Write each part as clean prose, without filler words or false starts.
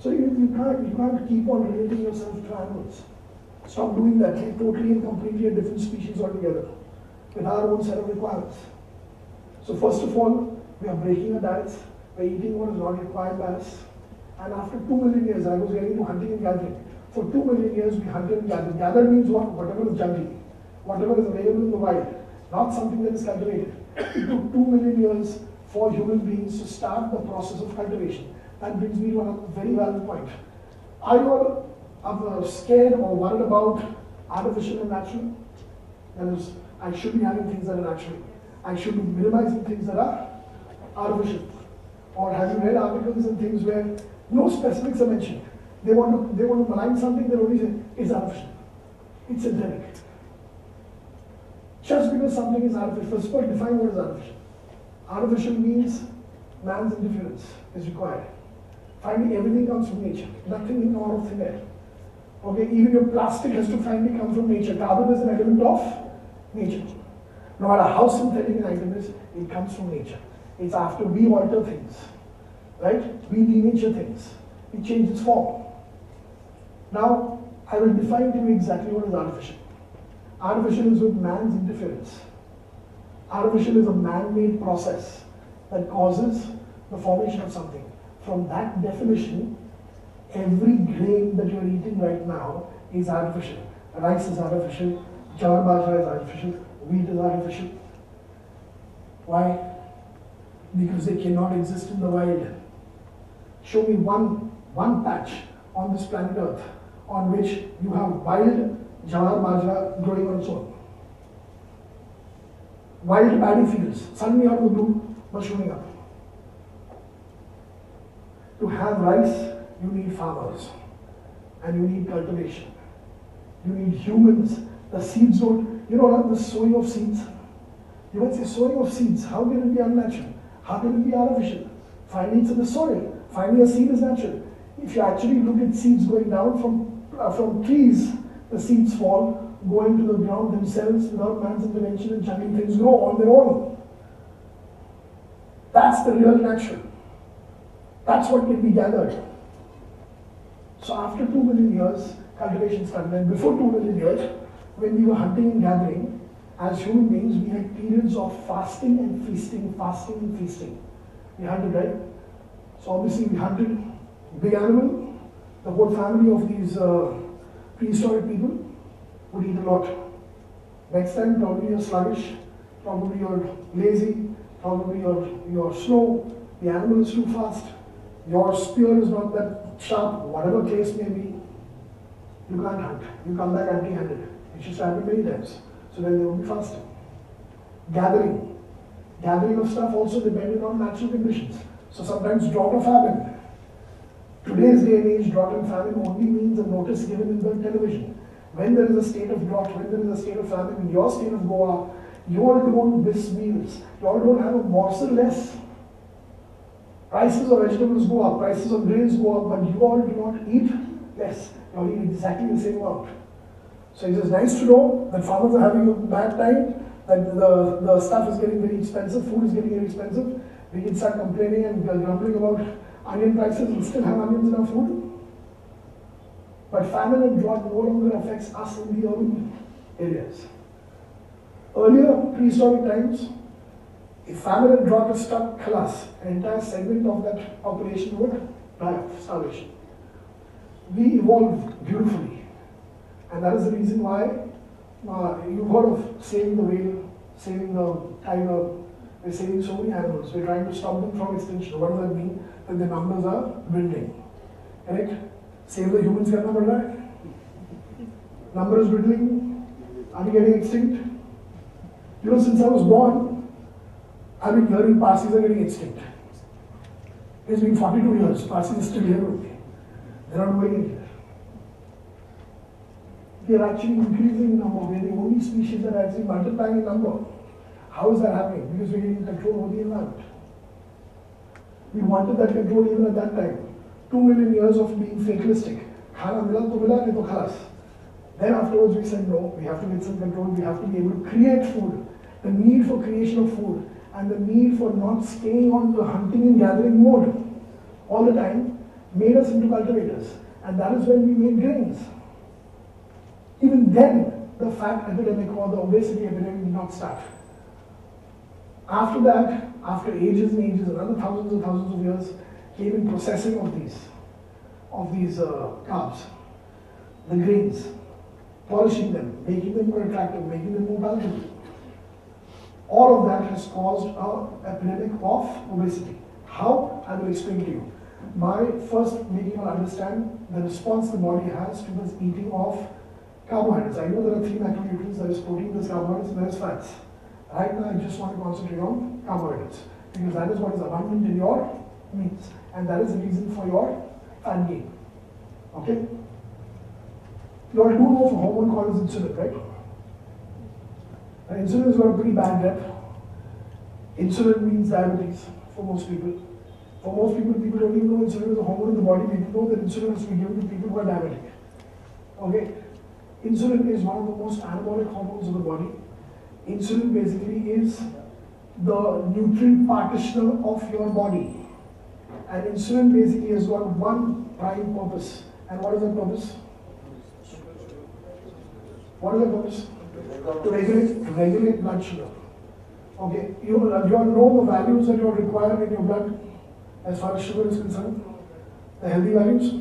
So you can't keep on relating yourself to animals. Stop doing that. We're totally and completely a different species altogether, with our own set of requirements. So first of all, we are breaking our diets, we're eating what is not required by us. And after 2 million years, I was getting into hunting and gathering. For 2 million years, we hunted and gathered. Gather means what? Whatever is jungly, whatever is available in the wild, not something that is cultivated. It took 2 million years for human beings to start the process of cultivation. That brings me to a very valid point. Are you all scared or worried about artificial and natural? That is, I should be having things that are natural. I should be minimizing things that are artificial. Or have you read articles and things where no specifics are mentioned? They want to malign something, they only say it's artificial. It's synthetic. Just because something is artificial, first of all, define what is artificial. Artificial means man's interference is required. Finally, everything comes from nature. Nothing can come out of thin air. Okay, even your plastic has to finally come from nature. Carbon is an element of nature. No matter how synthetic an item is, it comes from nature. It's after we alter things, right? We denature things. We change its form. Now, I will define to you exactly what is artificial. Artificial is with man's interference. Artificial is a man-made process that causes the formation of something. From that definition, every grain that you're eating right now is artificial. Rice is artificial, jawar bajra is artificial, wheat is artificial. Why? Because they cannot exist in the wild. Show me one patch on this planet Earth on which you have wild jawar bajra growing on its own. Wild paddy fields, suddenly out of the blue, mushrooming up. To have rice, you need farmers, and you need cultivation. You need humans. The seeds don't, you know, the sowing of seeds. You might say sowing of seeds, how can it be unnatural? How can it be artificial? Finally, it's in the soil. Finally, a seed is natural. If you actually look at seeds going down from trees, the seeds fall, go into the ground themselves without man's intervention, and jungle things grow on their own. That's the real natural. That's what can be gathered. So after 2 million years, cultivation started. And before 2 million years, when we were hunting and gathering, as human beings, we had periods of fasting and feasting, fasting and feasting. We hunted, right? So obviously we hunted big animal. The whole family of these prehistoric people would eat a lot. Next time, probably you're sluggish, probably you're lazy, probably you're slow, the animal is too fast, your spear is not that sharp, whatever case may be, you can't hunt. You come back empty-handed. It just happened many times. So then they will be fasting. Gathering. Gathering of stuff also depended on natural conditions. So sometimes drought or famine. Today's day and age, drought and famine only means a notice given in the television. When there is a state of drought, when there is a state of famine, in your state of Goa, you all don't miss meals. You all don't have a morsel less. Prices of vegetables go up, prices of grains go up, but you all do not eat less. You all eat exactly the same amount. So it is nice to know that farmers are having a bad time, that the stuff is getting very expensive, food is getting very expensive. We can start complaining and grumbling about onion prices, we still have onions in our food. But famine and drought no longer affects us in the urban areas. Earlier, prehistoric times, if famine and drought is struck, khalas, an entire segment of that population would die of starvation. We evolved beautifully, and that is the reason why you've heard of saving the whale, saving the tiger. We're saving so many animals. We're trying to stop them from extinction. What does that mean? That the numbers are dwindling. Correct? Save the humans, karna pad raha hai. Number is dwindling. Are we getting extinct? You know, since I was born, I've been hearing Parsis are getting extinct. It's been 42 years. Parsis is still here with me. They're not going anywhere. We are actually increasing in number. We're the only species that are actually multiplying in number. How is that happening? Because we're getting control over the environment. We wanted that control even at that time. 2 million years of being fatalistic. Khana mila to mila, nahi to khalas. Then afterwards we said no, we have to get some control, we have to be able to create food. The need for creation of food and the need for not staying on the hunting and gathering mode all the time made us into cultivators. And that is when we made grains. Even then, the fat epidemic or the obesity epidemic did not start. After that, after ages and ages, another thousands and thousands of years, came in processing of these carbs, the grains, polishing them, making them more attractive, making them more palatable. All of that has caused an epidemic of obesity. How? I will explain to you. By first making you understand the response the body has towards eating of carbohydrates. I know there are three macronutrients, there is protein, there is carbohydrates, and there is fats. Right now I just want to concentrate on carbohydrates because that is what is abundant in your meals and that is the reason for your fat gain. Okay? You all do know of a hormone called as insulin, right? And insulin has got a pretty bad rep. Insulin means diabetes for most people. For most people, people don't even know insulin is a hormone in the body. People know that insulin is to be given to people who are diabetic. Okay? Insulin is one of the most anabolic hormones of the body. Insulin basically is the nutrient partitioner of your body. And insulin basically has got one prime purpose. And what is that purpose? What is that purpose? To regulate blood sugar. Okay, you know the values that you require in your blood as far as sugar is concerned? The healthy values?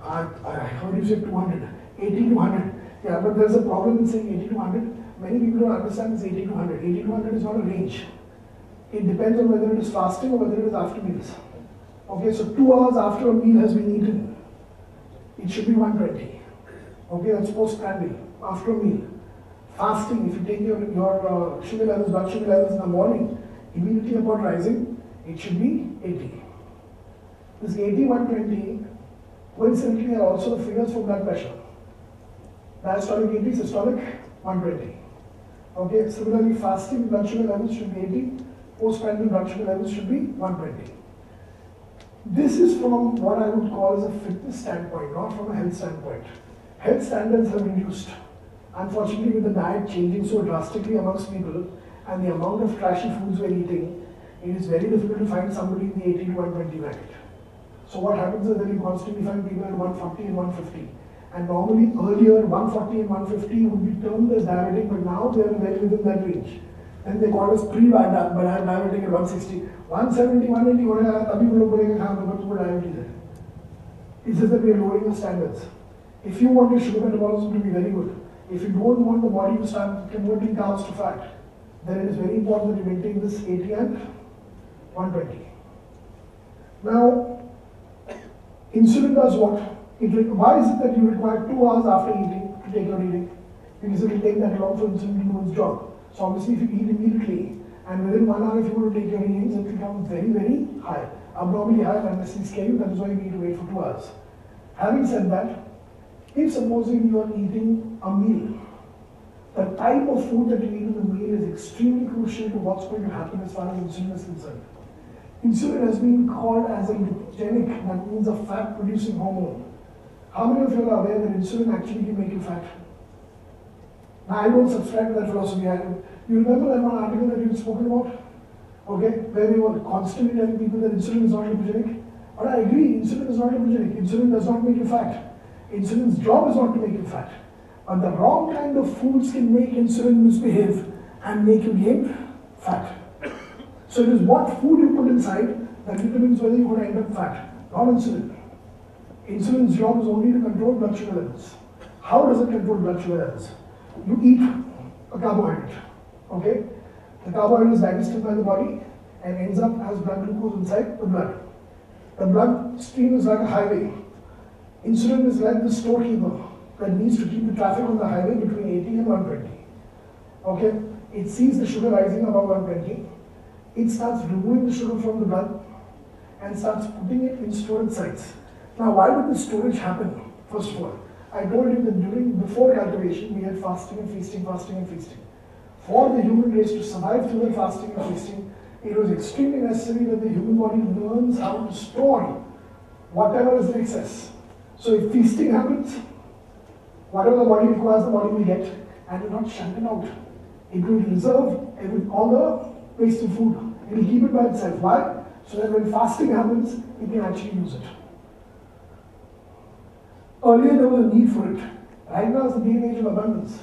I heard you say 200, 80 to 100. Yeah, but there's a problem in saying 80 to 100. Many people don't understand this 80 to 100. 80 to 100 is not a range. It depends on whether it is fasting or whether it is after meals. Okay, so 2 hours after a meal has been eaten, it should be 120. Okay, that's postprandial, after a meal. Fasting, if you take your sugar levels, blood sugar levels in the morning, immediately upon rising, it should be 80. This 80, 120, coincidentally are also the figures for blood pressure. Diastolic 80, systolic 120. Okay, similarly fasting blood sugar levels should be 80, postprandial blood sugar levels should be 120. This is from what I would call as a fitness standpoint, not from a health standpoint. Health standards have reduced. Unfortunately, with the diet changing so drastically amongst people and the amount of trashy foods we're eating, it is very difficult to find somebody in the 80 to 120 bracket. So what happens is that you constantly find people at 140 and 150. And normally earlier 140 and 150 would be termed as diabetic, but now they are well within that range. Then they call us pre-diabetic at 160. 170, 180 हो रहा है, तभी वो लोग बोलेंगे हाँ मेरे को तो diabetes है. It's just that we are lowering the standards. If you want your sugar metabolism to be very good, if you don't want the body to start converting carbs to fat, then it is very important that you maintain this 80 and 120. Now, insulin does what? Why is it that you require 2 hours after eating to take your eating? Because it will take that long for insulin to do its job. So obviously if you eat immediately, and within 1 hour if you want to take your readings, it will become very, very high. Abnormally high, unnecessarily scale, that is why you need to wait for 2 hours. Having said that, if supposing you are eating a meal, the type of food that you eat in the meal is extremely crucial to what's going to happen as far as insulin is concerned. Insulin has been called as a lipogenic, that means a fat-producing hormone. How many of you are aware that insulin actually can make you fat? Now, I don't subscribe to that philosophy. You remember that one article that you had spoken about? Okay, where we were constantly telling people that insulin is not lipogenic. But I agree, insulin is not lipogenic. Insulin does not make you fat. Insulin's job is not to make you fat. But the wrong kind of foods can make insulin misbehave and make you gain fat. So it is what food you put inside that determines whether you're going to end up fat, not insulin. Insulin's job is only to control blood sugar levels. How does it control blood sugar levels? You eat a carbohydrate, okay? The carbohydrate is digested by the body and ends up as blood glucose inside the blood. The blood stream is like a highway. Insulin is like the storekeeper that needs to keep the traffic on the highway between 80 and 120. Okay? It sees the sugar rising above 120. It starts removing the sugar from the blood and starts putting it in storage sites. Now, why did the storage happen? First of all, I told you that before cultivation, we had fasting and feasting, fasting and feasting. For the human race to survive through the fasting and feasting, it was extremely necessary that the human body learns how to store whatever is in excess. So if feasting happens, whatever the body requires, the body will get, and will not shut it out. It will reserve all the wasted food. It will keep it by itself. Why? so that when fasting happens, it can actually use it. Earlier there was a need for it. Right now is the day and age of abundance.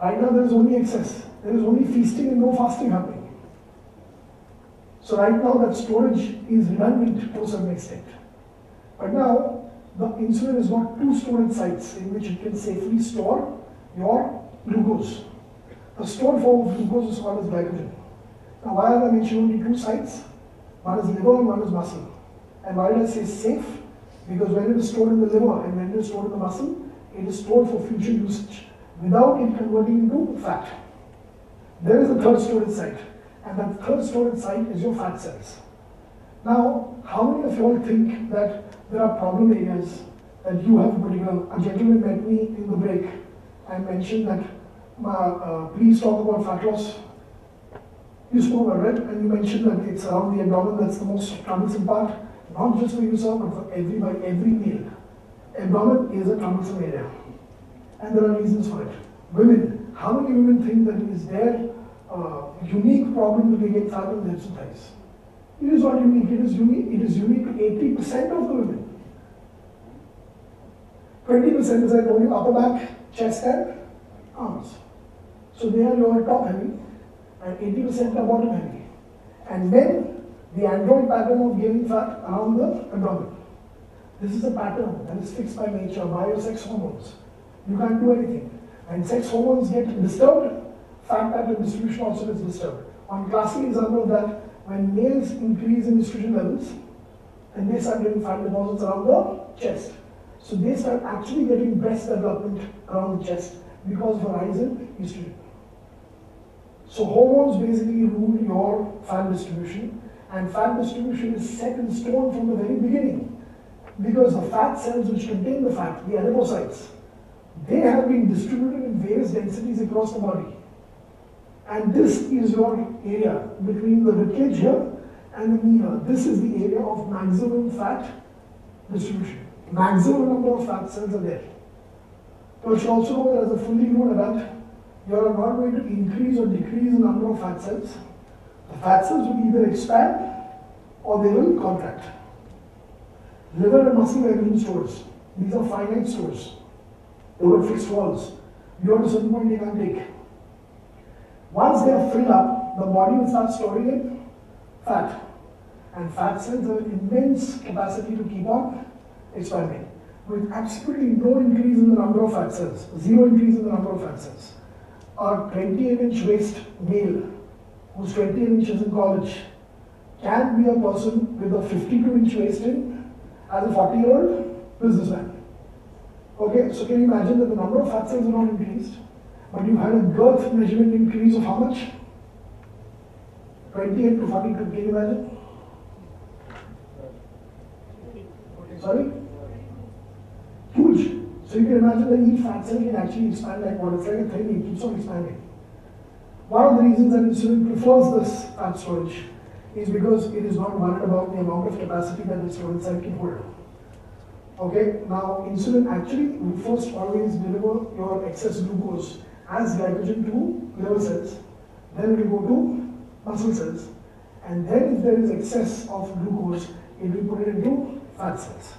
Right now there is only excess. There is only feasting and no fasting happening. So right now that storage is redundant to a certain extent. But now the insulin has got two storage sites in which it can safely store your glucose. The stored form of glucose is called as glycogen. Now why have I mentioned only two sites? One is liver and one is muscle. And why did I say safe? Because when it is stored in the liver and when it is stored in the muscle, it is stored for future usage without it converting into fat. There is a third storage site, and that third storage site is your fat cells. Now, how many of you all think that there are problem areas that you have in particular? A gentleman met me in the break and mentioned that, please talk about fat loss. You spoke about it, and you mentioned that it's around the abdomen that's the most troublesome part, not just for you, sir, but for every male. Abdomen is a troublesome area, and there are reasons for it. Women, how many women think that it is their unique problem to get fat on their hips and thighs? It is not unique. It is unique to 80% of the women. 20%, as I told you, upper back, chest, and arms. So they are your top heavy, and 80% are bottom heavy. And then the android pattern of gaining fat around the abdomen. This is a pattern that is fixed by nature, by your sex hormones. You can't do anything. When sex hormones get disturbed, fat pattern distribution also gets disturbed. One classic example of that, when males increase in estrogen levels, then they start getting fat deposits around the chest. So they start actually getting breast development around the chest because of a rise in estrogen. So hormones basically rule your fat distribution, and fat distribution is set in stone from the very beginning. Because the fat cells which contain the fat, the adipocytes, they have been distributed in various densities across the body. And this is your area between the ribcage here and the knee here. This is the area of maximum fat distribution. Maximum number of fat cells are there. But you should also know that as a fully grown adult, you are not going to increase or decrease the number of fat cells. The fat cells will either expand or they will contract. Liver and muscle glycogen stores. These are finite stores. They have fixed walls. Beyond a certain point they can't take. Once they are filled up, the body will start storing in fat. And fat cells have an immense capacity to keep on expanding. With absolutely no increase in the number of fat cells, zero increase in the number of fat cells. A 28-inch waist male who's 28 inches in college can be a person with a 52-inch waist as a 40-year-old businessman. Okay, so can you imagine that the number of fat cells are not increased, but you had a girth measurement increase of how much? 28 to 42, can you imagine? Sorry? Huge. So you can imagine that each fat cell can actually expand like what? It's like a thing, it keeps on expanding. One of the reasons that insulin prefers this fat storage is because it is not worried about the amount of capacity that the storage cell can hold. Okay, now insulin actually will first always deliver your excess glucose as glycogen to liver cells, then it will go to muscle cells, and then if there is excess of glucose, it will put it into fat cells.